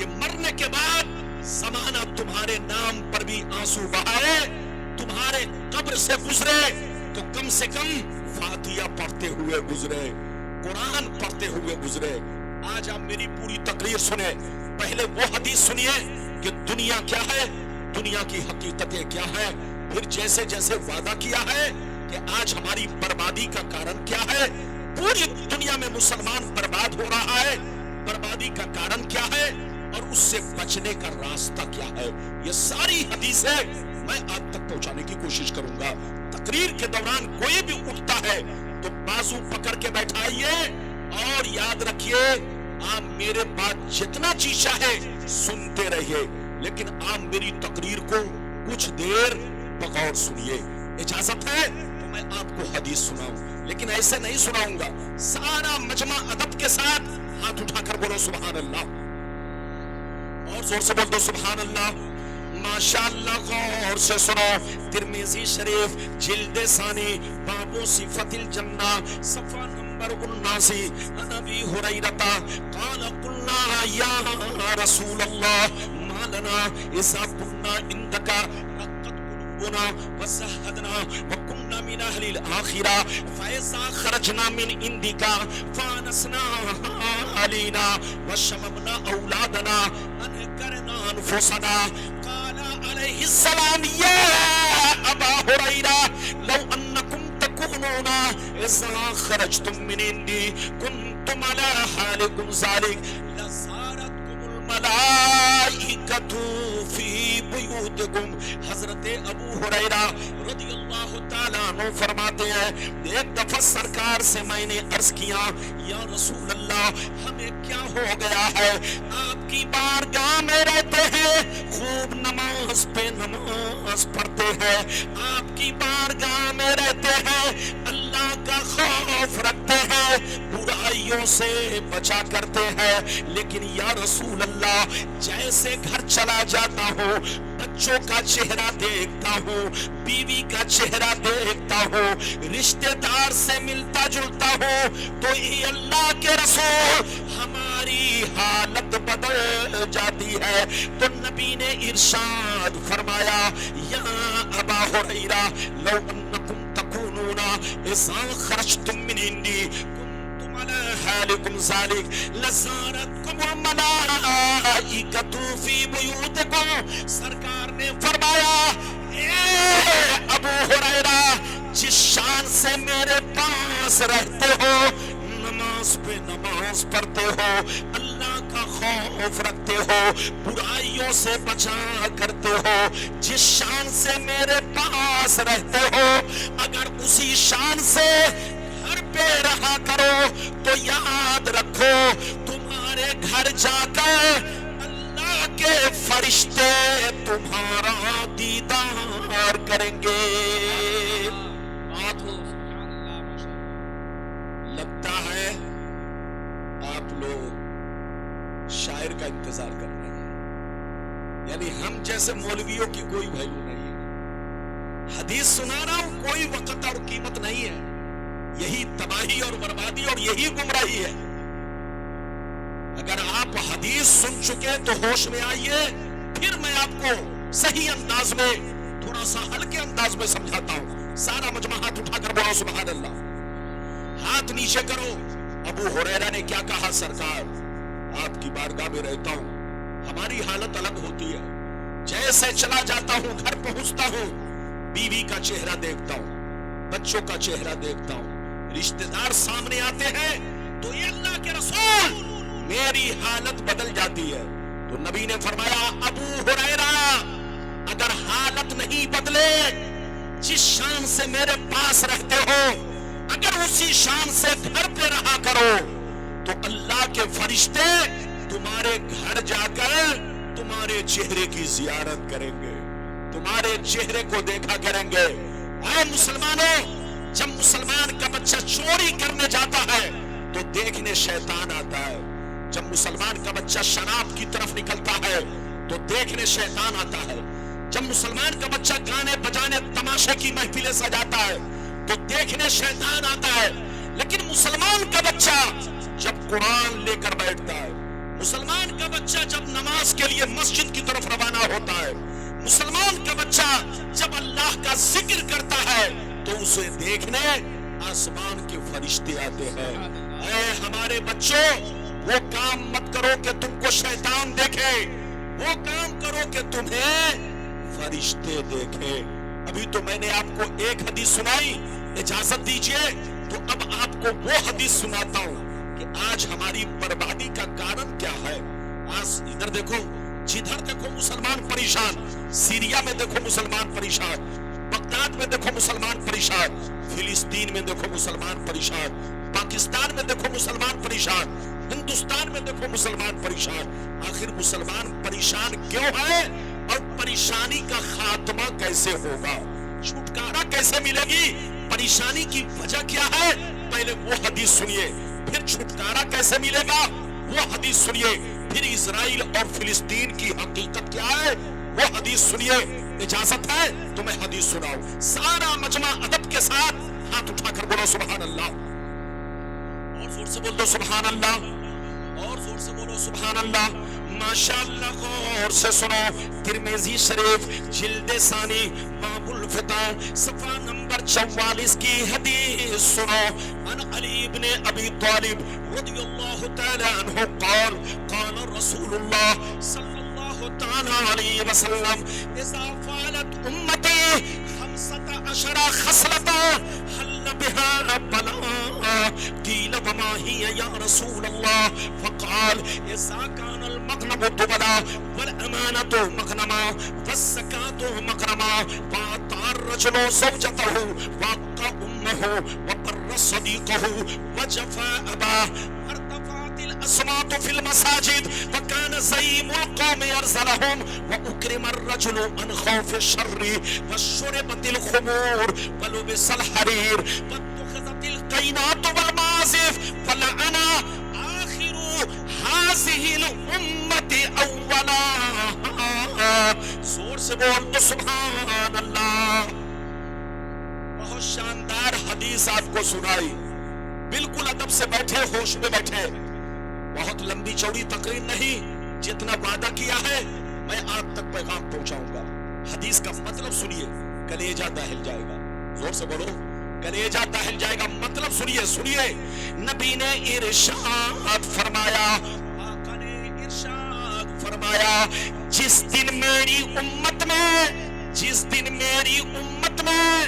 کہ مرنے کے بعد زمانہ تمہارے نام پر بھی آنسو بہائے، تمہارے قبر سے گزرے تو کم سے کم فاتحہ پڑھتے ہوئے گزرے، قرآن پڑھتے ہوئے گزرے۔ آج آپ میری پوری تقریر سنیں، پہلے وہ حدیث سنیے کہ دنیا کیا ہے، دنیا کی حقیقتیں کیا ہے، پھر جیسے جیسے وعدہ کیا ہے کہ آج ہماری بربادی کا کارن کیا ہے، پوری دنیا میں مسلمان برباد ہو رہا ہے، بربادی کا کارن کیا ہے اور اس سے بچنے کا راستہ کیا ہے، یہ ساری حدیثیں میں آپ تک پہنچانے کی کوشش کروں گا۔ تقریر کے دوران کوئی بھی اٹھتا ہے تو بازو پکڑ کے بیٹھائیے اور یاد رکھیے آپ میرے بات جتنا جی چاہے سنتے رہیے، لیکن آپ میری تقریر کو کچھ دیر بغور سنیے۔ اجازت ہے تو میں آپ کو حدیث سناؤں، لیکن ایسے نہیں سناؤں گا، سارا مجمع ادب کے ساتھ ہاتھ اٹھا کر بولو سبحان اللہ، اور زور سے بول دو سبحان اللہ۔ ماشاءاللہ غور سے سنو، ترمذی شریف جلد ثانی باب صفت الجنہ صفحہ نمبر 79، عن ابی ہریرہ قال قلنا یا رسول اللہ ما لنا اذا كنا عندك رقت قلوبنا وزهدنا وكنا من اهل الاخرة فاذا خرجنا من عندك فانسنا علينا وشممنا اولادنا انكرنا انفسنا قال عليه السلام يا ابا هريره لو انكم تكونون اذا خرجتم من عندي كنتم على حالكم ذلك لزارتكم الملائكة في بیوتکم۔ حضرت ابو ہریرہ رضی اللہ تعالیٰ عنہ فرماتے ہیں ایک دفعہ سرکار سے میں نے عرض کیا یا رسول اللہ ہمیں کیا ہو گیا ہے، آپ کی بارگاہ میں رہتے ہیں، خوب نماز پہ نماز پڑھتے ہیں، آپ کی بارگاہ میں رہتے ہیں، اللہ کا خوف رکھتے ہیں، برائیوں سے بچا کرتے ہیں، لیکن یا رسول اللہ جیسے گھر چلا جاتا ہوں بچوں کا چہرہ دیکھتا ہوں، بیوی کا چہرہ دیکھتا ہوں، رشتہ دار سے ملتا جلتا ہوں تو یہ اللہ کے رسول ہماری حالت بدل جاتی ہے۔ تو نبی نے ارشاد فرمایا یا ابا ہریرہ لو انکم تکونون اذا خرجتم من عندی على حالكم ذلك لزارتكم الملائكة في بيوتكم۔ سرکار نے فرمایا اے ابو ہریرہ جس شان سے میرے پاس رہتے ہو، نماز پہ نماز پڑھتے ہو، اللہ کا خوف رکھتے ہو، برائیوں سے بچا کرتے ہو، جس شان سے میرے پاس رہتے ہو، اگر اسی شان سے گھر پہ رہا کرو تو یاد رکھو تمہارے گھر جا کر اللہ کے فرشتے تمہارا دیدار کریں گے۔ لگتا ہے آپ لوگ شاعر کا انتظار کر رہے ہیں، یعنی ہم جیسے مولویوں کی کوئی ویلیو نہیں ہے، حدیث سنا رہا ہوں کوئی وقت اور قیمت نہیں ہے، یہی تباہی اور بربادی اور یہی گمراہی ہے۔ اگر آپ حدیث سن چکے تو ہوش میں آئیے، پھر میں آپ کو صحیح انداز میں تھوڑا سا ہلکے انداز میں سمجھاتا ہوں۔ سارا مجمع ہاتھ اٹھا کر بولو سبحان اللہ، ہاتھ نیچے کرو۔ ابو ہریرہ نے کیا کہا، سرکار آپ کی بارگاہ میں رہتا ہوں، ہماری حالت الگ ہوتی ہے، جیسے چلا جاتا ہوں گھر پہنچتا ہوں بیوی کا چہرہ دیکھتا ہوں، بچوں کا چہرہ دیکھتا ہوں، رشتہ دار سامنے آتے ہیں تو یہ اللہ کے رسول میری حالت بدل جاتی ہے۔ تو نبی نے فرمایا ابو ہریرہ اگر حالت نہیں بدلے، جس شان سے میرے پاس رہتے ہو اگر اسی شان سے گھر پہ رہا کرو تو اللہ کے فرشتے تمہارے گھر جا کر تمہارے چہرے کی زیارت کریں گے، تمہارے چہرے کو دیکھا کریں گے۔ اے مسلمانوں، جب مسلمان کا بچہ چوری کرنے جاتا ہے تو دیکھنے شیطان آتا ہے، جب مسلمان کا بچہ شراب کی طرف نکلتا ہے تو دیکھنے شیطان آتا ہے، جب مسلمان کا بچہ گانے بجانے تماشے کی محفلیں سجاتا ہے تو دیکھنے شیطان آتا ہے، لیکن مسلمان کا بچہ جب قرآن لے کر بیٹھتا ہے، مسلمان کا بچہ جب نماز کے لیے مسجد کی طرف روانہ ہوتا ہے، مسلمان کا بچہ جب اللہ کا ذکر کرتا ہے تو اسے دیکھنے آسمان کے فرشتے آتے ہیں۔ اے ہمارے بچوں، وہ کام مت کرو کہ تم کو شیطان دیکھے، وہ کام کرو کہ تمہیں فرشتے دیکھے۔ ابھی تو میں نے آپ کو ایک حدیث سنائی، اجازت دیجئے تو اب آپ کو وہ حدیث سناتا ہوں کہ آج ہماری بربادی کا کارن کیا ہے۔ آج ادھر دیکھو، جدھر دیکھو مسلمان پریشان، سیریا میں دیکھو مسلمان پریشان، بغداد میں دیکھو مسلمان پریشان، فلسطین میں دیکھو مسلمان پریشان، پاکستان میں دیکھو مسلمان پریشان، ہندوستان میں دیکھو مسلمان پریشان۔ آخر مسلمان پریشان کیوں ہے اور پریشانی کا خاتمہ کیسے ہوگا، چھٹکارا کیسے ملے گی، پریشانی کی وجہ کیا ہے؟ پہلے وہ حدیث سنیے، پھر چھٹکارا کیسے ملے گا وہ حدیث سنیے، پھر اسرائیل اور فلسطین کی حقیقت کیا ہے وہ حدیث سنیے۔ اجازت ہے تو میں حدیث سناؤں، سارا مجمع ادب کے ساتھ ہاتھ اٹھا کر بولو سبحان اللہ، اور زور سے بول دو سبحان اللہ، اور زور سے بولو سبحان اللہ۔ ماشاءاللہ غور سے سنو، ترمذی شریف جلد ثانی باب الفتن صفحہ نمبر 44 کی حدیث سنو۔ عن علی بن ابی طالب رضی اللہ تعالی عنہ قال قال رسول اللہ صلی اللہ تعالی علیہ وسلم اذا فعلت امتی 15 خصلة حل بها بلاء قيل وما هي يا رسول الله فقال إذا كان المغنم دبلا والأمانة مغنما والزكاة مغرما وأطاع الرجل زوجته وأطاع أمه وبر صديقه وجفا أباه وارتفعت الأصوات في المساجد وكان زعيم القوم يرسلهم وأكرم الرجل عن خوف الشر وشربت الخمور ولبس الحرير واتخذت القينات والمعازف ولعن آخر هذه الأمة أولاها۔ زور سے بول تو سبحان اللہ۔ بہت شاندار حدیث آپ کو سنائی، بالکل ادب سے بیٹھے، ہوش میں بیٹھے، بہت لمبی چوڑی تقریر نہیں، جتنا وعدہ کیا ہے میں آپ تک پیغام پہنچاؤں گا۔ حدیث کا مطلب سنیے، کلیجہ دہل جائے گا، زور سے بولو، کلیجہ دہل جائے گا۔ مطلب سنیے، سنیے، نبی نے ارشاد فرمایا، آقا نے ارشاد فرمایا، جس دن میری امت میں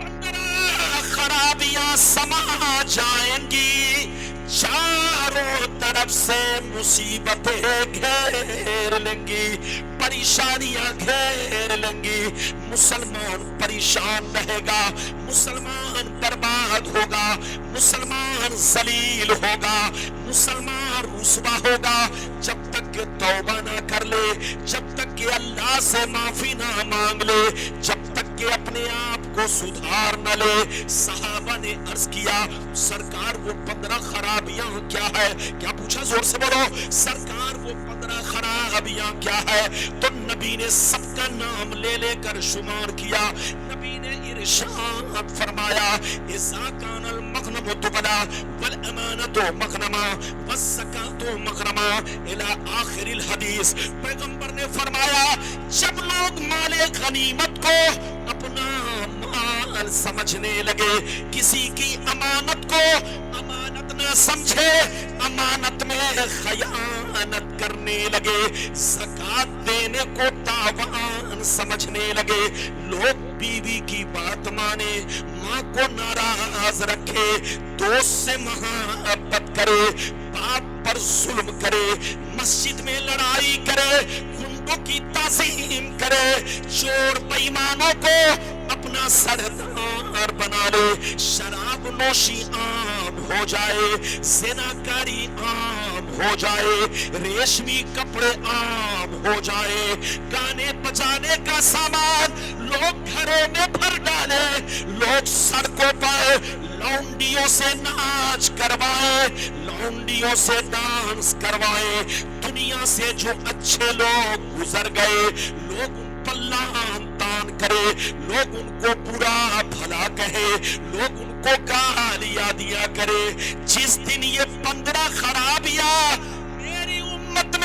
15 خرابیاں سما جائیں گی، چاروں طرف سے مصیبتیں گھیر لیں گی، پریشانیاں گھیر لیں گی، مسلمان پریشان رہے گا، مسلمان برباد ہوگا، مسلمان ذلیل ہوگا، مسلمان رسوا ہوگا، جب تک کہ توبہ نہ کر لے، جب تک کہ اللہ سے معافی نہ مانگ لے، جب تک کہ اپنے آپ کو سدھار نہ لے۔ صحابہ نے عرض کیا سرکار وہ 15 خرابیاں کیا ہے؟ کیا پوچھا؟ زور سے بولو، سرکار وہ 15 خرابیاں کیا ہے؟ تو نبی نے سب کا نام لے لے کر شمار کیا۔ نبی نے ارشاد فرمایا اذا کان المغنم دبلا والامانۃ مغنما والزکاۃ مغرما الی آخر الحدیث۔ پیغمبر نے فرمایا جب لوگ مال غنیمت کو اپنا مال سمجھنے لگے، کسی کی امانت کو امانت نہ سمجھے، امانت میں خیانت کرنے لگے، زکات دینے کو تاوان سمجھنے لگے، لوگ بیوی کی بات مانے، ماں کو ناراض رکھے، دوست سے محبت کرے، باپ پر ظلم کرے، مسجد میں لڑائی کرے، گنڈوں کی تعظیم کرے، چور بےایمانوں کو اپنا سردار بنا لے، شراب نوشی عام ہو جائے، زناکاری عام ہو جائے، ریشمی کپڑے عام ہو جائے، گانے بجانے کا سامان لوگ گھروں میں بھر ڈالے، لوگ سڑکوں پر لونڈیوں سے ناچ کروائے، لونڈیوں سے ڈانس کروائے، دنیا سے جو اچھے لوگ گزر گئے لوگ ان پر لعن تان کرے، لوگ ان کو برا بھلا کہے، لوگ ان کو گالیاں دیا کرے۔ جس دن یہ 15 خرابیاں میری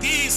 30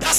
10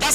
10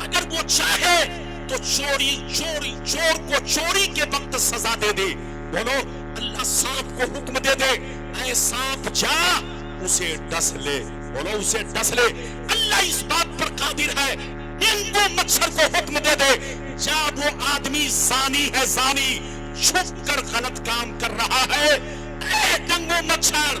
اگر وہ چاہے تو چور کو چوری کے وقت سزا دے دے. بولو اللہ سانپ کو حکم دے دے اے سانپ جا اسے ڈس لے. بولو اسے ڈس لے. اللہ اس بات پر قادر ہے ڈینگو مچھر کو حکم دے دے جا وہ آدمی زانی ہے زانی چھپ کر غلط کام کر رہا ہے اے ڈینگو مچھر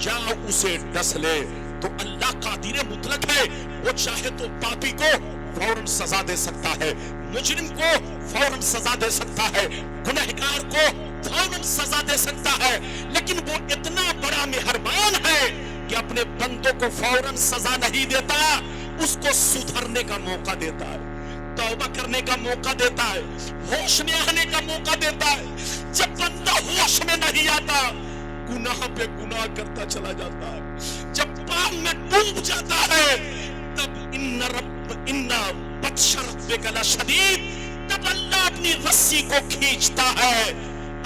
جا اسے ڈس لے. تو اللہ قادر مطلق ہے. وہ چاہے تو پاپی کو فوراً سزا دے سکتا ہے, مجرم کو فوراً سزا دے سکتا ہے, گنہگار کو فوراً سزا دے سکتا ہے, لیکن وہ اتنا بڑا مہربان ہے کہ اپنے بندوں کو فوراً سزا نہیں دیتا, اس کو سدھرنے کا موقع دیتا ہے, توبہ کرنے کا موقع دیتا ہے, ہوش میں آنے کا موقع دیتا ہے. جب بندہ ہوش میں نہیں آتا گناہ پہ گناہ کرتا چلا جاتا ہے, جب پام میں ڈوب جاتا ہے تب ان بطش ربک لشدید, تب اللہ اپنی رسی کو کھینچتا ہے,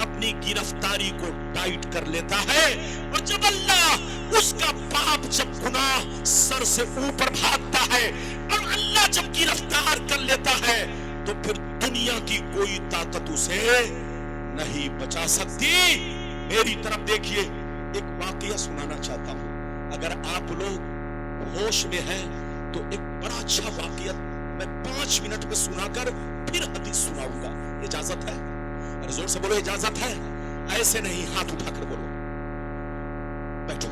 اپنی گرفتاری کو ٹائٹ کر لیتا ہے. اور جب اللہ اس کا پاپ جب گناہ سر سے اوپر بھاگتا ہے اور اللہ جب گرفتار کر لیتا ہے تو پھر دنیا کی کوئی طاقت اسے نہیں بچا سکتی. میری طرف دیکھیے, ایک واقعہ سنانا چاہتا ہوں. اگر آپ لوگ ہوش میں ہیں تو ایک بڑا اچھا واقعہ میں 5 منٹ میں سنا کر پھر حدیث سناؤں گا. اجازت ہے؟ اور زور سے بولو اجازت ہے. ایسے نہیں, ہاتھ اٹھا کر بولو. بیٹھو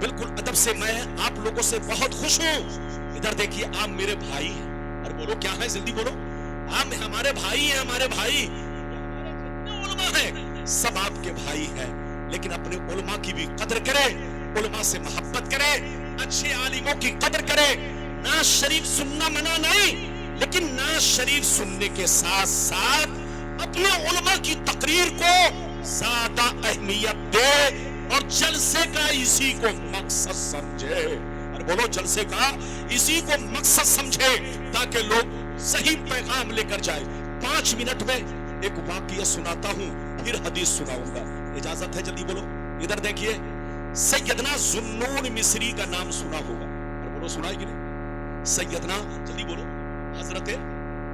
بالکل ادب سے. میں آپ لوگوں سے بہت خوش ہوں. ادھر دیکھیے, آپ میرے بھائی ہیں. اور بولو کیا ہے, جلدی بولو. آپ ہمارے بھائی ہیں, ہمارے بھائی. ہمارے جتنے علماء ہیں سب آپ کے بھائی ہیں, لیکن اپنے علماء کی بھی قدر کرے, علماء سے محبت کرے, اچھے عالموں کی قدر کرے. نعت شریف سننا منع نہیں, لیکن نعت شریف سننے کے ساتھ ساتھ اپنے علماء کی تقریر کو زیادہ اہمیت دے اور جلسے کا اسی کو مقصد سمجھے. اور بولو جلسے کا اسی کو مقصد سمجھے تاکہ لوگ صحیح پیغام لے کر جائے. 5 منٹ میں ایک واقعہ سناتا ہوں پھر حدیث سناؤں گا. اجازت ہے؟ جلدی بولو. ادھر دیکھیے, سیدنا ذوالنون مصری کا نام سنا ہوگا. اور بولو سنا ہے کہ نہیں؟ سیدنا, جلدی بولو, حضرت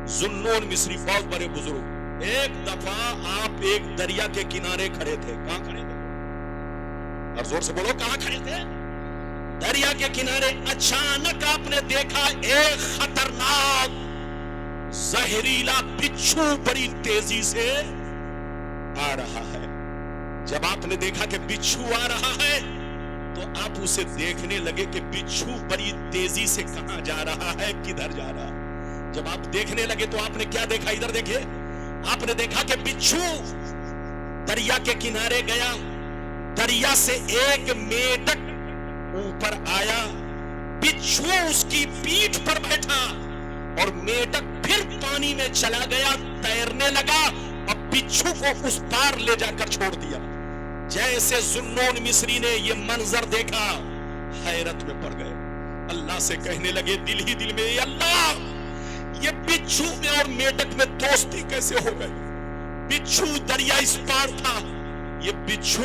ذوالنون مصری بہت بڑے بزرگ. ایک دفعہ آپ ایک دریا کے کنارے کھڑے تھے. کہاں کھڑے تھے؟ اور زور سے بولو, کہاں کھڑے تھے؟ دریا کے کنارے. اچانک آپ نے دیکھا ایک خطرناک زہریلا بچھو بڑی تیزی سے آ رہا ہے. جب آپ نے دیکھا کہ بچھو آ رہا ہے تو آپ اسے دیکھنے لگے کہ بچھو بڑی تیزی سے کہاں جا رہا ہے, کدھر جا رہا ہے. جب آپ دیکھنے لگے تو آپ نے کیا دیکھا؟ ادھر دیکھیں. آپ نے دیکھا کہ بچھو دریا کے کنارے گیا, دریا سے ایک میڈک اوپر آیا, بچھو اس کی پیٹھ پر بیٹھا اور میڈک پھر پانی میں چلا گیا, تیرنے لگا اور بچھو کو اس پار لے جا کر چھوڑ دیا. جیسے ذوالنون مصری نے یہ منظر دیکھا حیرت میں پڑ گئے. اللہ سے کہنے لگے دل ہی دل میں, اے اللہ یہ بچھو میں اور میڈک میں دوستی کیسے ہو گئی؟ بچھو دریا اس پار تھا, یہ بچھو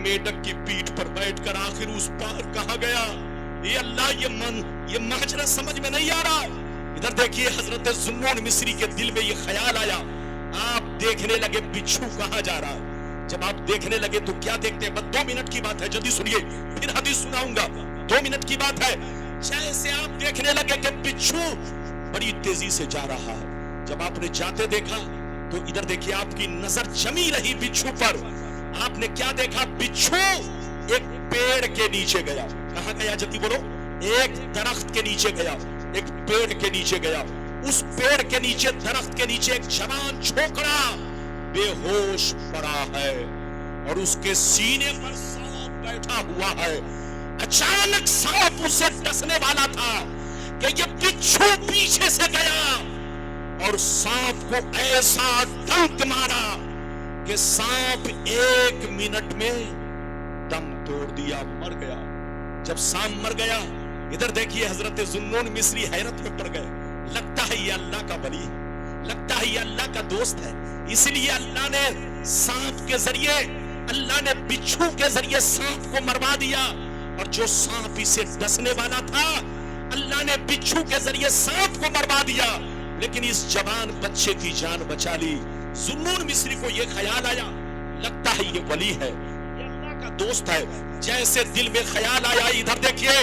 میڈک کی پیٹھ پر بیٹھ کر آخر اس پار کہاں گیا؟ اے اللہ یہ ماجرا سمجھ میں نہیں آ رہا. ادھر دیکھیے, حضرت ذوالنون مصری کے دل میں یہ خیال آیا. آپ دیکھنے لگے بچھو کہاں جا رہا ہے. جب آپ دیکھنے لگے تو کیا دیکھتے ہیں؟ بس 2 منٹ کی بات ہے, جلدی سنیے پھر حدیث سناؤں گا. 2 منٹ کی بات ہے. جیسے آپ دیکھنے لگے کہ بچھو بڑی تیزی سے جا رہا ہے, جب آپ نے جاتے دیکھا تو ادھر دیکھیے آپ کی نظر جمی رہی بچھو پر. آپ نے کیا دیکھا؟ بچھو ایک پیڑ کے نیچے گیا. کہاں گیا؟ جلدی بولو. ایک درخت کے نیچے گیا, ایک پیڑ کے نیچے گیا. اس پیڑ کے نیچے, درخت کے نیچے ایک جوان چھوکرا بے ہوش پڑا ہے اور اس کے سینے پر سانپ بیٹھا ہوا ہے. اچانک سانپ اسے ڈسنے والا تھا کہ یہ بچھو پیچھے سے گیا اور سانپ کو ایسا ڈنک مارا کہ سانپ 1 منٹ میں دم توڑ دیا, مر گیا. جب سانپ مر گیا, ادھر دیکھیے حضرت ذوالنون مصری حیرت میں پڑ گئے. لگتا ہے یہ اللہ کا ولی, لگتا ہے یہ اللہ کا دوست ہے. اس لیے اللہ نے سانپ کے ذریعے, اللہ نے بچھو کے ذریعے سانپ کو مروا دیا. اور جو سانپ اسے ڈسنے والا تھا اللہ نے بچھو کے ذریعے سانپ کو مروا دیا لیکن اس جوان بچے کی جان بچا لی. ذوالنون مصری کو یہ خیال آیا لگتا ہے یہ ولی ہے, یہ اللہ کا دوست ہے. جیسے دل میں خیال آیا, ادھر دیکھیے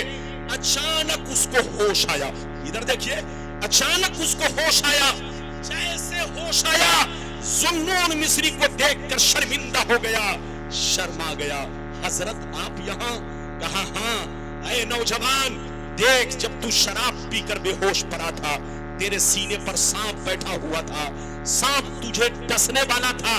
اچانک اس کو ہوش آیا, ادھر دیکھیے اچانک اس کو ہوش آیا. جیسے ہوش آیا ذوالنون مصری کو دیکھ کر شرمندہ ہو گیا, شرما گیا. حضرت آپ یہاں؟ کہا ہاں. اے نوجوان دیکھ, جب تو شراب پی کر بے ہوش پڑا تھا تیرے سینے پر سانپ بیٹھا ہوا تھا, سانپ تجھے ڈسنے والا تھا.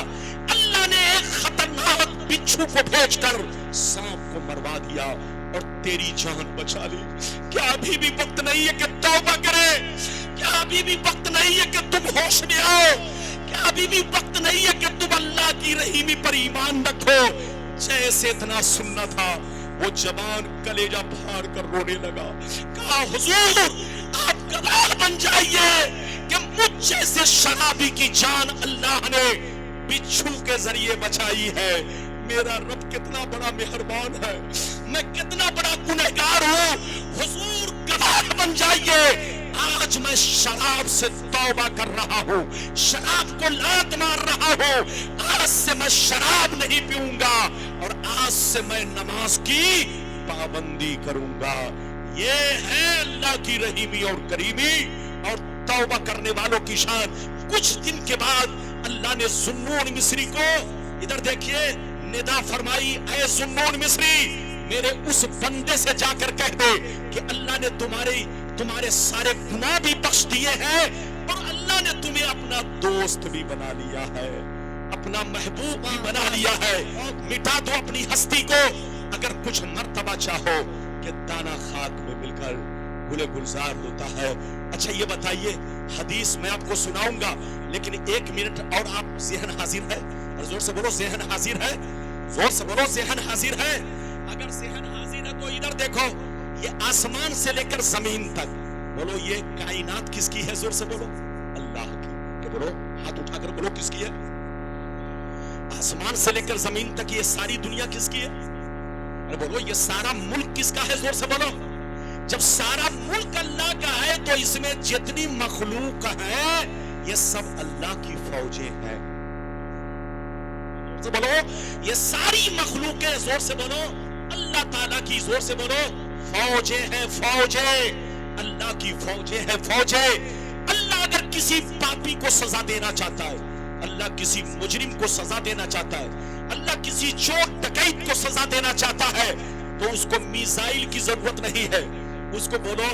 اللہ نے ایک خطرناک بچھو کو بھیج کر سانپ کو مروا دیا اور تیری جان بچا لی. کیا ابھی بھی وقت نہیں ہے کہ توبہ کرے؟ کیا ابھی بھی وقت نہیں ہے کہ تم ہوش میں آؤ؟ کیا ابھی بھی وقت نہیں ہے کہ تم اللہ کی رحیمی پر ایمان رکھو؟ جیسے اتنا سننا تھا وہ جوان کلیجہ پھاڑ کر رونے لگا. کہا حضور آپ گواہ بن جائیے کہ مجھ جیسے شرابی کی جان اللہ نے بچھو کے ذریعے بچائی ہے. میرا رب کتنا بڑا مہربان ہے, میں کتنا بڑا گنہگار ہوں. حضور گواہ بن جائیے, آج میں شراب سے توبہ کر رہا ہوں, شراب کو لات مار رہا ہوں. آج سے میں شراب نہیں پیوں گا اور آج سے میں نماز کی پابندی کروں گا. یہ ہے اللہ کی رحیمی اور کریمی اور توبہ کرنے والوں کی شان. کچھ دن کے بعد اللہ نے ذوالنون مصری کو, ادھر دیکھیے, ندا فرمائی, اے ذوالنون مصری میرے اس بندے سے جا کر کہہ دے کہ اللہ نے تمہارے سارے گناہ بھی بخش دیے ہیں اور اللہ نے تمہیں اپنا دوست بھی بنا لیا ہے, اپنا محبوب بھی بنا لیا ہے. مٹا دو اپنی ہستی کو. اگر کچھ مرتبہ چاہو کہ دانا خاک میں مل کر گلے گلزار ہوتا ہے. اچھا یہ بتائیے, حدیث میں آپ کو سناؤں گا لیکن 1 منٹ اور آپ ذہن حاضر ہے؟ زور سے بولو ذہن حاضر ہے, زور سے بولو ذہن حاضر ہے. اگر ذہن حاضر ہے تو ادھر دیکھو, یہ آسمان سے لے کر زمین تک, بولو یہ کائنات کس کی ہے؟ زور سے بولو اللہ کی. کہ بولو, ہاتھ اٹھا کر بولو کس کی ہے؟ آسمان سے لے کر زمین تک یہ ساری دنیا کس کی ہے؟ ارے بولو یہ سارا ملک کس کا ہے؟ زور سے بولو. جب سارا ملک اللہ کا ہے تو اس میں جتنی مخلوق ہے یہ سب اللہ کی فوجیں ہیں. زور سے بولو یہ ساری مخلوقیں, زور سے بولو اللہ تعالیٰ کی, زور سے بولو فوجیں ہیں, فوجیں اللہ کی فوجیں ہیں, فوجیں. اللہ اگر کسی پاپی کو سزا دینا چاہتا ہے, اللہ کسی مجرم کو سزا دینا چاہتا ہے, اللہ کسی چور ڈکیت کو سزا دینا چاہتا ہے تو اس کو میزائل کی ضرورت نہیں ہے, اس کو بولو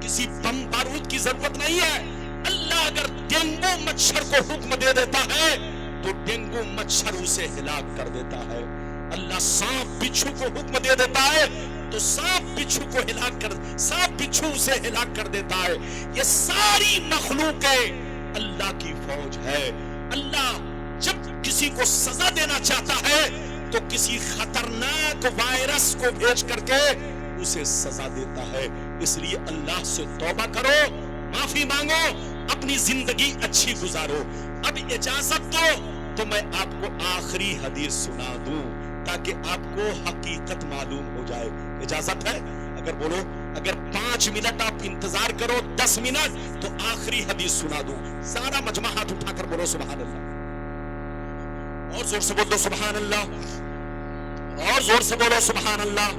کسی بم بارود کی ضرورت نہیں ہے. اللہ اگر ڈینگو مچھر کو حکم دے دیتا ہے تو ڈینگو مچھر اسے ہلاک کر دیتا ہے. اللہ سانپ بچھو کو حکم دے دیتا ہے تو سانپ بچھو کو ہلاک کر, سانپ بچھو اسے ہلاک کر دیتا ہے. یہ ساری مخلوقیں اللہ کی فوج ہے. اللہ جب کسی کو سزا دینا چاہتا ہے تو کسی خطرناک وائرس کو بھیج کر کے اسے سزا دیتا ہے. اس لیے اللہ سے توبہ کرو, معافی مانگو, اپنی زندگی اچھی گزارو. اب اجازت دو تو میں آپ کو آخری حدیث سنا دوں تاکہ آپ کو حقیقت معلوم ہو جائے. اجازت ہے؟ اگر بولو, اگر 5 منٹ آپ انتظار کرو, 10 منٹ, تو آخری حدیث سنا دوں. سارا مجمع ہاتھ اٹھا کر بولو سبحان اللہ, اور زور سے بول دو سبحان اللہ, اور زور سے بولو سبحان اللہ.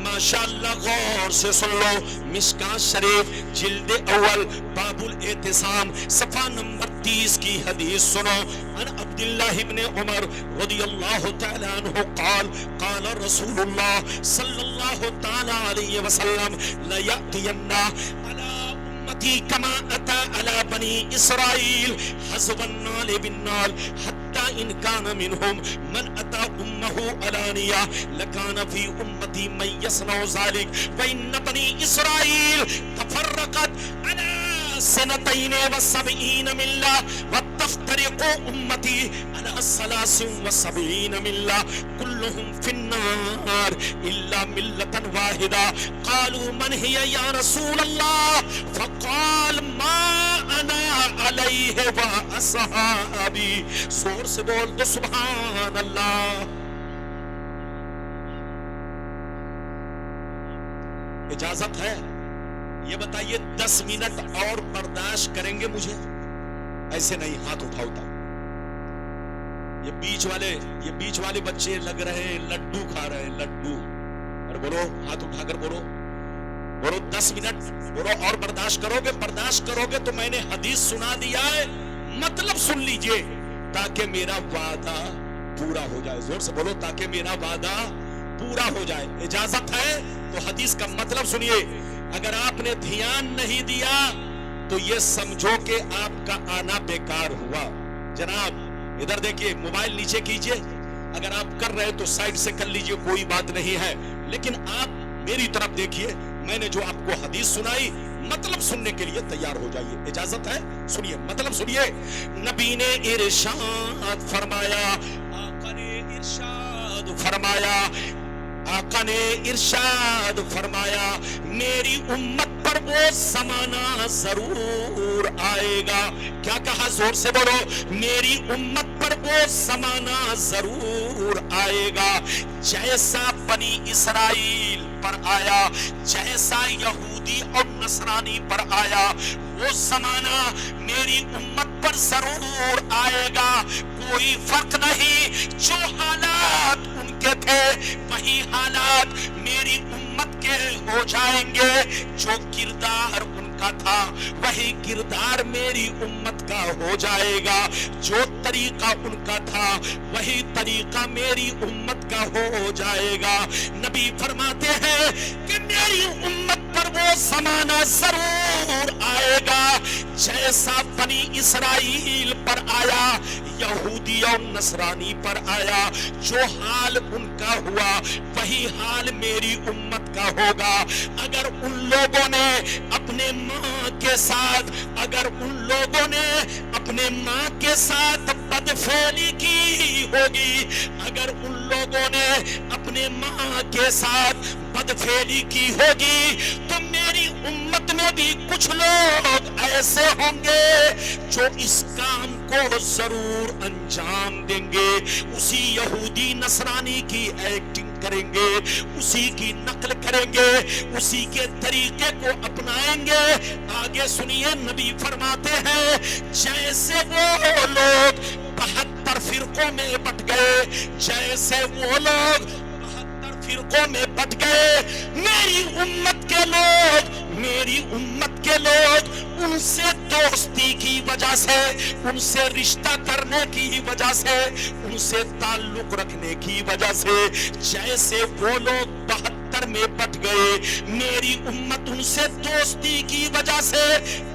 ماشاءاللہ غور سے سن لو. مشکاۃ شریف جلد اول باب الاعتصام صفحہ نمبر 30 کی حدیث سنو. عن عبداللہ ابن عمر رضی اللہ تعالی عنہ قال قال رسول اللہ صلی اللہ تعالی علیہ وسلم لیأتین علی امتی کما اتی علی بنی اسرائیل حزب النال بالنال حتی ان کان منہم من اتی امہ علانیہ لکان فی امتی من یصنع ذلک وان بنی اسرائیل تفرقت علی سنتین و 70 ملہ وتفترق امتی علی 73 ملہ کلہم فی النار الا ملتا واحدہ. قالوا من ہی یا رسول اللہ؟ فقال ما انا علیہ و اصحابی. زور سے بول دو سبحان اللہ. اجازت ہے؟ یہ بتائیے 10 منٹ اور برداشت کریں گے مجھے؟ ایسے نہیں، ہاتھ اٹھاؤ تھا. یہ بیچ والے بچے لگ رہے ہیں لڈو کھا رہے ہیں، لڈو. اور بولو، ہاتھ اٹھا کر بولو 10 منٹ بولو اور برداشت کرو گے تو میں نے حدیث سنا دیا ہے، مطلب سن لیجئے تاکہ میرا وعدہ پورا ہو جائے. زور سے بولو، تاکہ میرا وعدہ پورا ہو جائے. اجازت ہے تو حدیث کا مطلب سنیے. اگر آپ نے دھیان نہیں دیا تو یہ سمجھو کہ آپ کا آنا بیکار ہوا. جناب ادھر دیکھیے، موبائل نیچے کیجئے. اگر آپ کر رہے تو سائڈ سے کر لیجئے، کوئی بات نہیں ہے. لیکن آپ میری طرف دیکھیے، میں نے جو آپ کو حدیث سنائی مطلب سننے کے لیے تیار ہو جائیے. اجازت ہے؟ سنیے، مطلب سنیے. نبی نے ارشاد فرمایا، آقا نے ارشاد فرمایا، آقا نے ارشاد فرمایا، میری امت پر وہ زمانہ ضرور آئے گا. کیا کہا؟ زور سے بولو. میری امت پر وہ زمانہ ضرور آئے گا جیسا بنی اسرائیل پر آیا، جیسا یہودی اور نصرانی پر آیا. وہ زمانہ میری امت پر ضرور آئے گا. کوئی فرق نہیں، جو حالات ان کے تھے وہی حالات میری امت کے ہو جائیں گے. جو کردار ان کا تھا وہی کردار میری امت کا ہو جائے گا. جو طریقہ ان کا تھا وہی طریقہ میری امت کا ہو جائے گا. نبی فرماتے ہیں کہ میری امت پر وہ زمانہ ضرور آئے گا جیسا بنی اسرائیل پر آیا، یہودی اور نصرانی پر آیا. جو حال ان کا ہوا وہی حال میری امت کا ہوگا. اگر ان لوگوں نے اپنے ماں کے ساتھ بدفعلی کی ہوگی، اگر ان لوگوں نے اپنے ماں کے ساتھ بدفعلی کی ہوگی تو میری امت میں بھی کچھ لوگ ایسے ہوں گے جو اس کام کو ضرور انجام دیں گے. اسی یہودی نصرانی کی ایکٹنگ کریں گے، اسی کی نقل کریں گے، اسی کے طریقے کو اپنائیں گے. آگے سنیے، نبی فرماتے ہیں جیسے وہ لوگ 72 فرقوں میں بٹ گئے، جیسے وہ لوگ 72 فرقوں میں بٹ گئے، میری امت کے لوگ ان سے دوستی کی وجہ سے، ان سے رشتہ کرنے کی وجہ سے، ان سے تعلق رکھنے کی وجہ سے، جیسے وہ لوگ 72 میں بٹ گئے، میری امت ان سے دوستی کی وجہ سے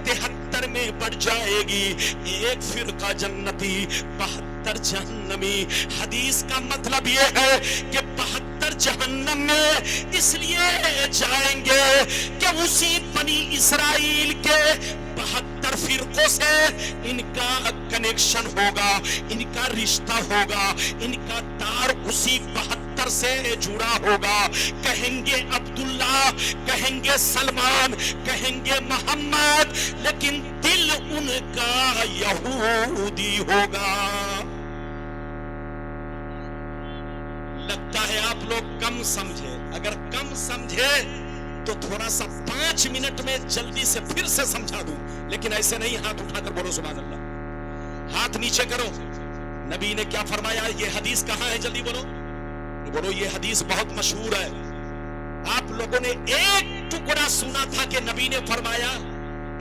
73 میں بٹ جائے گی. ایک فرقہ جنتی، 72 جہنمی. حدیث کا مطلب یہ ہے کہ 72 جہنم میں اس لیے جائیں گے کہ اسی بنی اسرائیل کے 72 فرقوں سے ان کا کنیکشن ہوگا، ان کا رشتہ ہوگا، ان کا تار اسی 72 سے جڑا ہوگا. کہیں گے عبداللہ، کہیں گے سلمان، کہیں گے محمد، لیکن دل ان کا یہودی ہوگا. لگتا ہے آپ لوگ کم سمجھے. اگر کم سمجھے تو تھوڑا سا 5 منٹ میں جلدی سے پھر سے سمجھا دوں، لیکن ایسے نہیں. ہاتھ اٹھا کر بولو سبحان اللہ، ہاتھ نیچے کرو. نبی نے کیا فرمایا؟ یہ حدیث کہاں ہے؟ جلدی بولو. یہ حدیث بہت مشہور ہے. آپ لوگوں نے ایک ٹکڑا سنا تھا کہ نبی نے فرمایا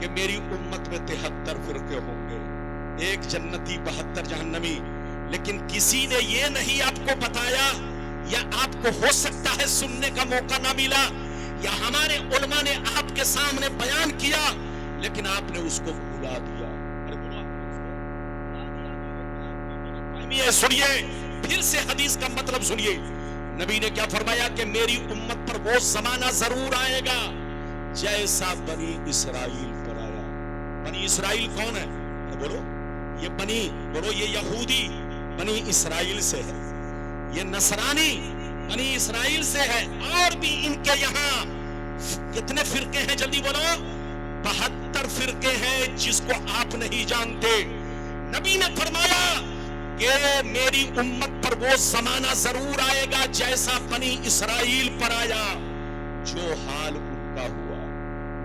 کہ میری امت میں 73 فرقے ہوں گے، ایک جنتی 72 جہنمی. لیکن کسی نے یہ نہیں آپ کو بتایا، یا آپ کو ہو سکتا ہے سننے کا موقع نہ ملا، یا ہمارے علماء نے آپ کے سامنے بیان کیا لیکن آپ نے اس کو بھلا دیا. سنیے پھر سے حدیث کا مطلب سنیے. نبی نے کیا فرمایا کہ میری امت پر وہ زمانہ ضرور آئے گا جیسا بنی اسرائیل پر آیا. بنی اسرائیل کون ہے؟ بولو. یہ بولو، یہ یہودی بنی اسرائیل سے ہے، یہ نصرانی بنی اسرائیل سے ہے، اور بھی ان کے یہاں کتنے فرقے ہیں؟ جلدی بولو. 72 فرقے ہیں جس کو آپ نہیں جانتے. نبی نے فرمایا کہ میری امت پر وہ زمانہ ضرور آئے گا جیسا بنی اسرائیل پر آیا. جو حال ان کا ہوا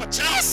50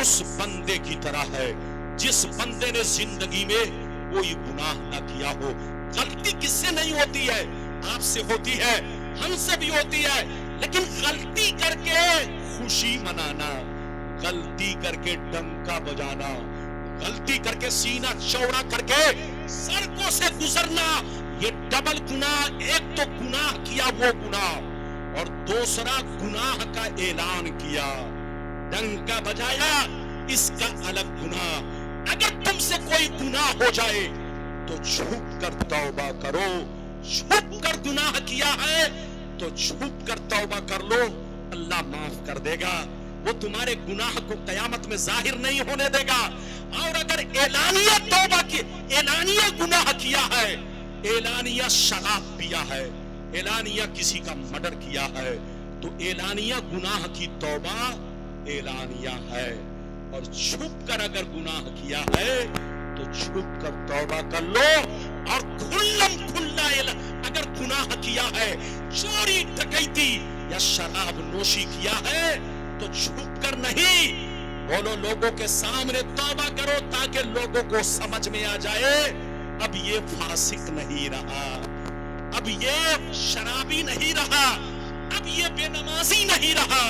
اس بندے کی طرح ہے جس بندے نے زندگی میں کوئی گناہ نہ کیا ہو. غلطی کس سے نہیں ہوتی ہے؟ آپ سے ہوتی ہے, ہم سے بھی ہوتی ہے, لیکن غلطی کر کے خوشی منانا, غلطی کر کے ڈنکا بجانا, غلطی کر کے سینہ چوڑا کر کے سڑکوں سے گزرنا, یہ ڈبل گناہ. ایک تو گناہ کیا وہ گناہ, اور دوسرا گناہ کا اعلان کیا, ڈنکا بجایا, اس کا الگ گناہ. اگر تم سے کوئی گناہ ہو جائے تو چھپ کر توبہ کرو. چھپ کر گناہ کیا ہے تو چھپ کر توبہ کر لو, اللہ معاف کر دے گا. وہ تمہارے گناہ کو قیامت میں ظاہر نہیں ہونے دے گا. اور اگر اعلانیہ توبہ کی, اعلانیہ گناہ کیا ہے, اعلانیہ شراب پیا ہے, اعلانیہ کسی کا مرڈر کیا ہے, تو اعلانیہ گناہ کی توبہ اعلانیہ ہے. اور چھپ کر اگر گناہ کیا ہے تو چھپ کر توبہ کر لو. اور کھلم کھلا اگر گناہ کیا ہے, چوری ڈکیتی یا شراب نوشی کیا ہے, تو چھپ کر نہیں, بولو لوگوں کے سامنے توبہ کرو, تاکہ لوگوں کو سمجھ میں آ جائے اب یہ فاسق نہیں رہا, اب یہ شرابی نہیں رہا, اب یہ بے نمازی نہیں رہا,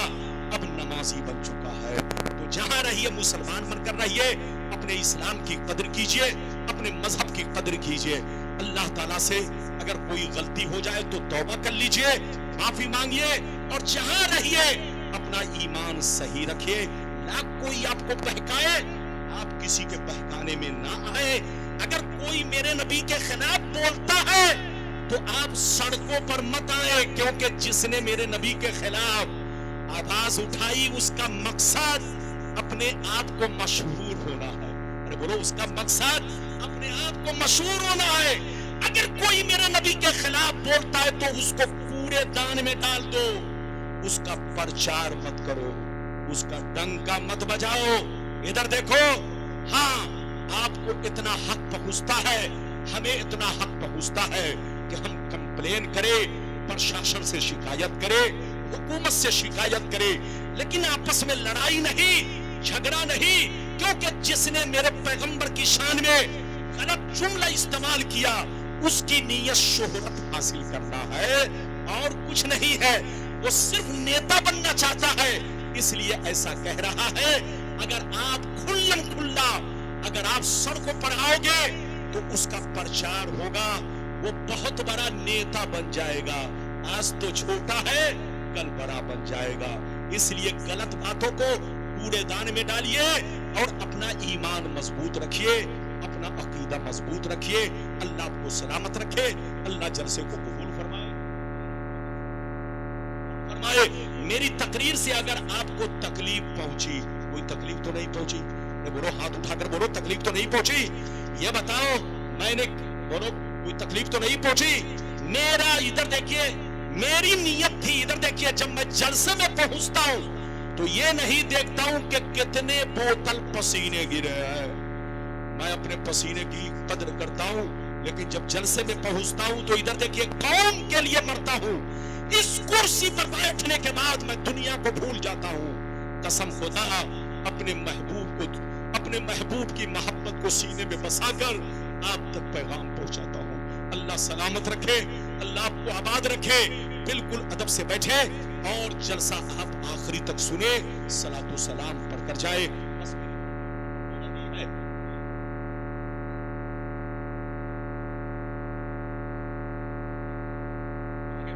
اب نمازی بن چکا ہے. تو جہاں رہیے مسلمان بن کر رہیے, اپنے اسلام کی قدر کیجئے, اپنے مذہب کی قدر کیجئے. اللہ تعالیٰ سے اگر کوئی غلطی ہو جائے تو توبہ کر لیجئے, معافی مانگیے, اور جہاں رہیے اپنا ایمان صحیح رکھیے. لاکھ کوئی آپ کو بہکائے, آپ کسی کے بہکانے میں نہ آئے. اگر کوئی میرے نبی کے خلاف بولتا ہے تو آپ سڑکوں پر مت آئے, کیونکہ جس نے میرے نبی کے خلاف آواز اٹھائی اس کا مقصد اپنے آپ کو مشہور ہونا ہے. ارے بولو, اس کا مقصد اپنے آپ کو مشہور ہونا ہے. اگر کوئی میرے نبی کے خلاف بولتا ہے تو اس کو کوڑے دان میں ڈال دو, اس کا پرچار مت کرو, اس کا ڈنکا مت بجاؤ. ادھر دیکھو, ہاں آپ کو اتنا حق پہنچتا ہے, ہمیں اتنا حق پہنچتا ہے کہ ہم کمپلین کریں, پرشاسن سے شکایت کریں, حکومت سے شکایت کریں, لیکن آپس میں لڑائی نہیں, جھگڑا نہیں. کیونکہ جس نے میرے پیغمبر کی شان میں غلط جملہ استعمال کیا اس کی نیت شہرت حاصل کرنا ہے اور کچھ نہیں ہے. وہ صرف نیتا بننا چاہتا ہے, اس لیے ایسا کہہ رہا ہے. اگر آپ کھلم کھلا اگر آپ سڑکوں پر آؤ گے تو اس کا پرچار ہوگا, وہ بہت بڑا نیتا بن جائے گا. آج تو چھوٹا ہے, کل بڑا بن جائے گا. اس لیے غلط باتوں کو کوڑے دان میں ڈالیے اور اپنا ایمان مضبوط رکھیے, اپنا عقیدہ مضبوط رکھیے. اللہ آپ کو سلامت رکھے, اللہ جلسے کو قبول فرمائے. میری تقریر سے اگر آپ کو تکلیف پہنچی, کوئی تکلیف تو نہیں پہنچی, بولو ہاتھ اٹھا کر بولو تکلیف تو نہیں پہنچی. یہ بتاؤ, میں نے بولو کوئی تکلیف تو نہیں پہنچی. میرا ادھر دیکھیے, میری نیت تھی, ادھر دیکھیے, جب میں جلسے میں پہنچتا ہوں تو یہ نہیں دیکھتا ہوں کہ کتنے بوتل پسینے گرے ہیں, میں اپنے پسینے کی قدر کرتا ہوں. لیکن جب جلسے میں پہنچتا ہوں تو ادھر دیکھیے, قوم کے لیے مرتا ہوں. اس کرسی پر بیٹھنے کے بعد میں دنیا کو بھول جاتا ہوں. قسم خدا, اپنے محبوب کو, اپنے محبوب کی محبت کو سینے میں بسا کر آپ تک پیغام پہنچاتا ہوں. اللہ سلامت رکھے, اللہ آپ کو آباد رکھے. بالکل ادب سے بیٹھے اور جلسہ آپ آخری تک سنے, صلاۃ و سلام پڑھ کر جائے.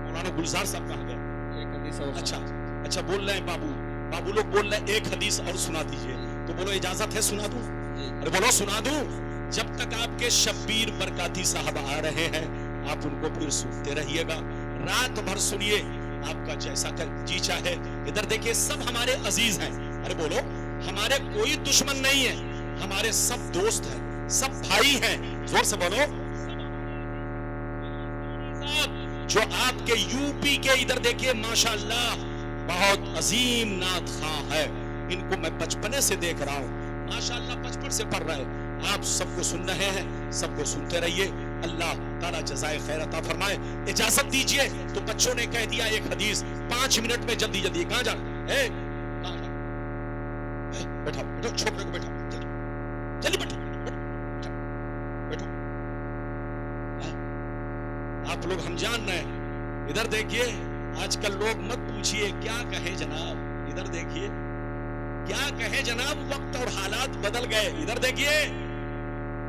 مولانا گلزار صاحب کہاں گئے؟ اچھا بول رہے ہیں, بابو لوگ بول رہے ہیں ایک حدیث اور سنا دیجئے. تو بولو اجازت ہے سنا دوں؟ ارے بولو سنا دوں. جب تک آپ کے شبیر برکاتی صاحب آ رہے ہیں آپ ان کو پھر سنتے رہیے گا, رات بھر سنیے, آپ کا جیسا جی چاہے. ادھر دیکھیے, سب ہمارے عزیز ہیں. ارے بولو, ہمارے کوئی دشمن نہیں ہے, ہمارے سب دوست ہیں, سب بھائی ہیں. زور سے بولو. جو آپ کے یو پی کے ادھر دیکھیے ماشاءاللہ بہت عظیم نعت خواں ہے, ان کو میں بچپنے سے دیکھ رہا ہوں, ماشاءاللہ بچپن سے پڑھ رہے. آپ سب کو سن رہے ہیں, سب کو سنتے رہیے. اللہ تعالیٰ جزائے خیر عطا فرمائے. اجازت دیجئے, تو بچوں نے کہہ دیا ایک حدیث 5 منٹ میں, جلدی جلدی. کہاں جا بیٹھا بیٹھو چھوکرے کو بیٹھا جلدی بیٹھو بیٹھو. آپ لوگ ہم جان رہے ہیں. ادھر دیکھیے آج کل لوگ مت پوچھئے کیا کہیں جناب. ادھر دیکھیے کیا کہیں جناب, وقت اور حالات بدل گئے. ادھر دیکھیے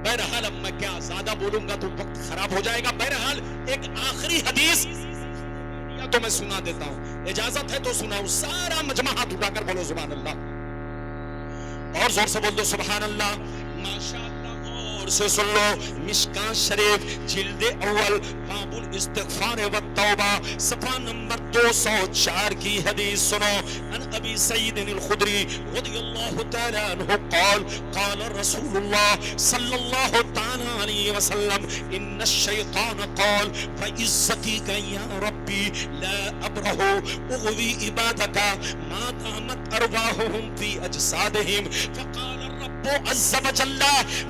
بہرحال اب میں کیا زیادہ بولوں گا تو وقت خراب ہو جائے گا. بہرحال ایک آخری حدیث یا تو میں سنا دیتا ہوں, اجازت ہے تو سناؤں. سارا مجمع ہاتھ اٹھا کر بولو سبحان اللہ, اور زور سے بول دو سبحان اللہ. ماشاء اللہ. اور سے سن لو, مشکاۃ شریف جلد اول باب الاستغفار والتوبہ صفحہ نمبر 204 کی حدیث سنو. ان ابی سعید الخدری رضی اللہ تعالی عنہ قال قال رسول اللہ صلی اللہ تعالی علیہ وسلم ان الشیطان قال فعزتك یا ربی لا ابرح اغوی عبادك ما دامت ارواحهم في اجسادهم فقال الرب عز وجل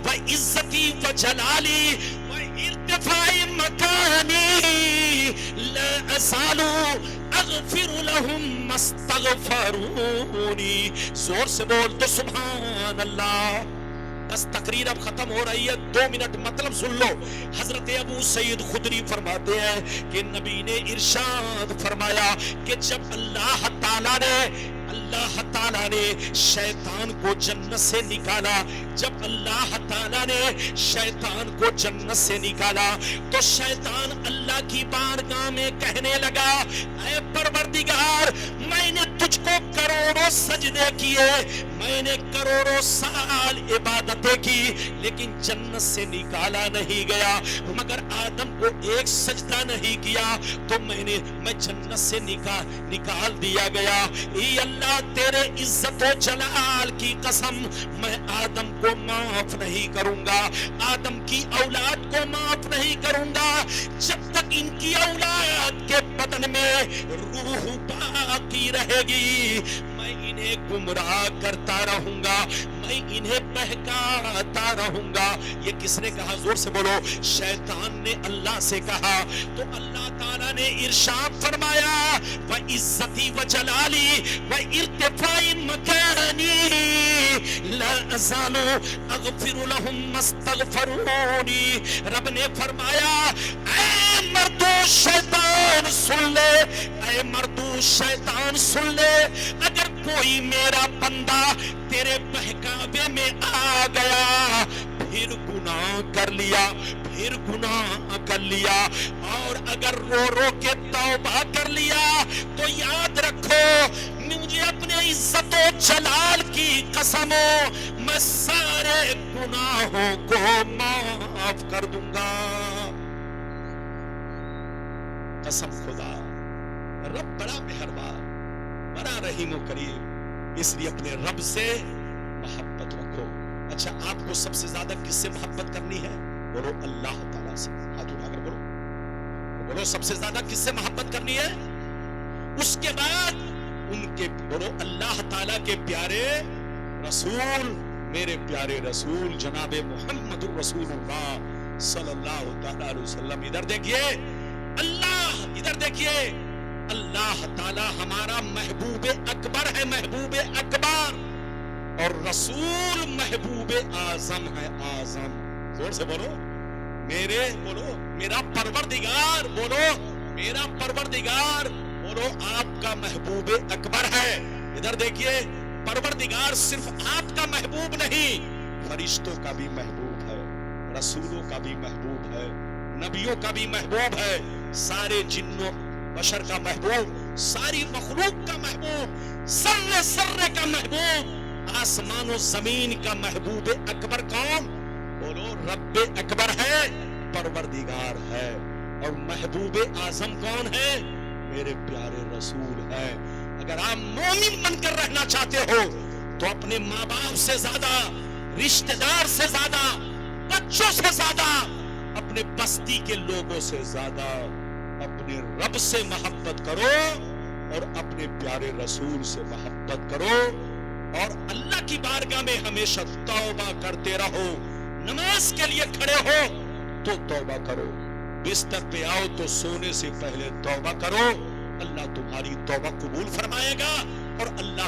وعزتی وجلالی وارتفاع مکانی لا ازال اغفر لهم ما استغفرونی. زور سے بول تو سبحان اللہ. بس تقریر اب ختم ہو رہی ہے, 2 منٹ مطلب سن لو. حضرت ابو سعید خدری فرماتے ہیں کہ نبی نے ارشاد فرمایا کہ جب اللہ تعالیٰ نے شیطان کو جنت سے نکالا, جب اللہ تعالیٰ نے شیطان کو جنت سے نکالا تو شیطان اللہ کی بارگاہ میں کہنے لگا اے پروردگار میں نے تجھ کو کروڑوں سجدے کیے, میں نے کروڑوں سال عبادتیں کی, لیکن جنت سے نکالا نہیں گیا. مگر آدم کو ایک سجدہ نہیں کیا تو میں جنت سے نکال دیا گیا. اے اللہ تیرے عزت و جلال کی قسم میں آدم کو معاف نہیں کروں گا, آدم کی اولاد کو معاف نہیں کروں گا جب تک ان کی اولاد کے بدن میں روح باقی رہے گی. میں انہیں گمراہ کرتا رہوں گا, میں انہیں بہکاتا رہوں گا. یہ کس نے کہا؟ زور سے بولو. شیطان نے اللہ سے کہا تو اللہ تعالیٰ نے ارشاد فرمایا وعزتی وجلالی وارتفاع مکانی لا ازال اغفر لهم ما استغفرونی. رب نے فرمایا اے مردو شیطان سن لے, اے مردو شیطان سن لے, اگر کوئی میرا بندہ تیرے بہکاوے میں آ گیا, پھر گناہ کر لیا, پھر گناہ کر لیا, اور اگر رو رو کے توبہ کر لیا تو یاد رکھو مجھے اپنے عزت و جلال کی قسم میں سارے گناہوں کو معاف کر دوں گا. قسم خدا, رب بڑا مہربان, بڑا رحیم و کریم, اس لیے اپنے رب سے محبت رکھو. اچھا آپ کو سب سے زیادہ کس سے محبت کرنی ہے؟ بولو اللہ تعالیٰ سے. ہاتھ اٹھا کر بولو سب سے زیادہ کس سے محبت کرنی ہے؟ اس کے بعد ان کے بولو اللہ تعالیٰ کے پیارے رسول, میرے پیارے رسول جناب محمد الرسول اللہ صلی اللہ تعالیٰ علیہ وسلم. ادھر دیکھیے اللہ, ادھر دیکھیے اللہ تعالیٰ ہمارا محبوب اکبر ہے, محبوب اکبر, اور رسول محبوب اعظم ہے, اعظم. زور سے بولو بولو میرا پروردگار, بولو میرا پروردگار, بولو آپ کا محبوب اکبر ہے. ادھر دیکھیے پروردگار صرف آپ کا محبوب نہیں, فرشتوں کا بھی محبوب ہے, رسولوں کا بھی محبوب ہے, نبیوں کا بھی محبوب ہے, سارے جنوں بشر کا محبوب, ساری مخلوق کا محبوب, ذرے ذرے کا محبوب, آسمان و زمین کا محبوب اکبر کون؟ بولو رب اکبر ہے, پروردگار ہے. اور محبوب اعظم کون ہے؟ میرے پیارے رسول ہے. اگر آپ مومن بن کر رہنا چاہتے ہو تو اپنے ماں باپ سے زیادہ, رشتہ دار سے زیادہ, بچوں سے زیادہ, اپنے بستی کے لوگوں سے زیادہ اپنے رب سے محبت کرو اور اپنے پیارے رسول سے محبت کرو, اور اللہ کی بارگاہ میں ہمیشہ توبہ کرتے رہو. نماز کے لیے کھڑے ہو تو توبہ کرو, بستر پہ آؤ تو سونے سے پہلے توبہ کرو. اللہ تمہاری توبہ قبول فرمائے گا اور اللہ